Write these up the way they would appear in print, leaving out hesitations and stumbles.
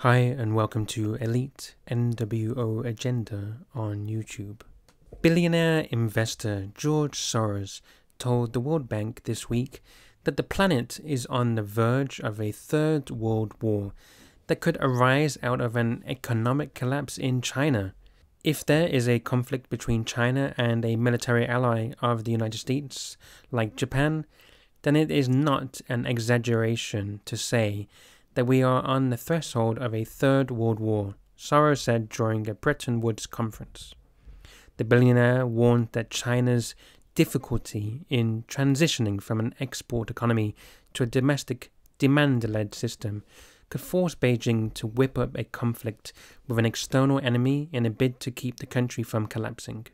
Hi and welcome to Elite NWO Agenda on YouTube. Billionaire investor George Soros told the World Bank this week that the planet is on the verge of a third world war that could arise out of an economic collapse in China. If there is a conflict between China and a military ally of the United States, like Japan, then it is not an exaggeration to say that we are on the threshold of a third world war, Soros said during a Bretton Woods conference. The billionaire warned that China's difficulty in transitioning from an export economy to a domestic demand-led system could force Beijing to whip up a conflict with an external enemy in a bid to keep the country from collapsing.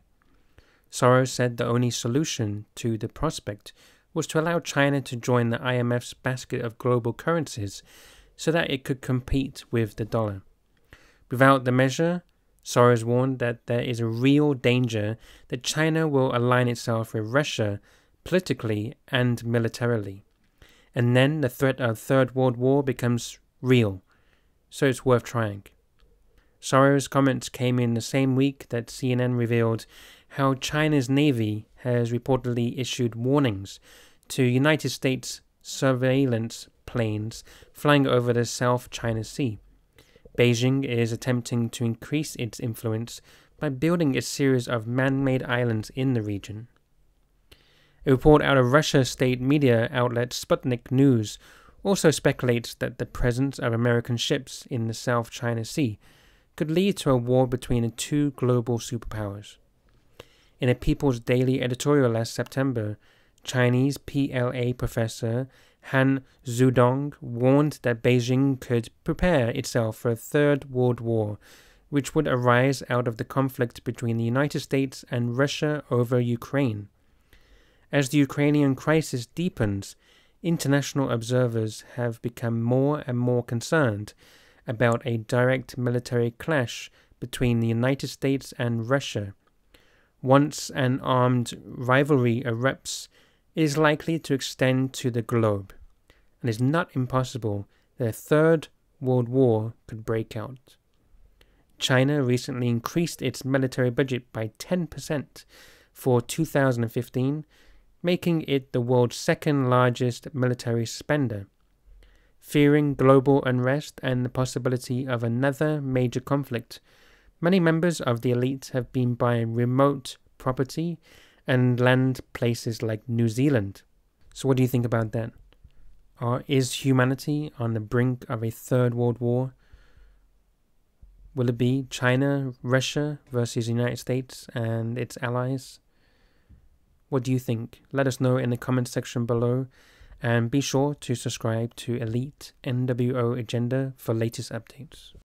Soros said the only solution to the prospect was to allow China to join the IMF's basket of global currencies so that it could compete with the dollar. Without the measure, Soros warned that there is a real danger that China will align itself with Russia politically and militarily. And then the threat of Third World War becomes real, so it's worth trying. Soros' comments came in the same week that CNN revealed how China's Navy has reportedly issued warnings to United States surveillance planes flying over the South China Sea. Beijing is attempting to increase its influence by building a series of man-made islands in the region. A report out of Russia's state media outlet Sputnik News also speculates that the presence of American ships in the South China Sea could lead to a war between the two global superpowers. In a People's Daily editorial last September, Chinese PLA professor Han Zudong warned that Beijing could prepare itself for a third world war, which would arise out of the conflict between the United States and Russia over Ukraine. As the Ukrainian crisis deepens, international observers have become more and more concerned about a direct military clash between the United States and Russia. Once an armed rivalry erupts, it is likely to extend to the globe, and it is not impossible that a third world war could break out. China recently increased its military budget by 10% for 2015, making it the world's second largest military spender. Fearing global unrest and the possibility of another major conflict, many members of the elite have been buying remote property and land places like New Zealand. So what do you think about that? Is humanity on the brink of a third world war? Will it be China, Russia versus the United States and its allies? What do you think? Let us know in the comment section below, and be sure to subscribe to Elite NWO Agenda for latest updates.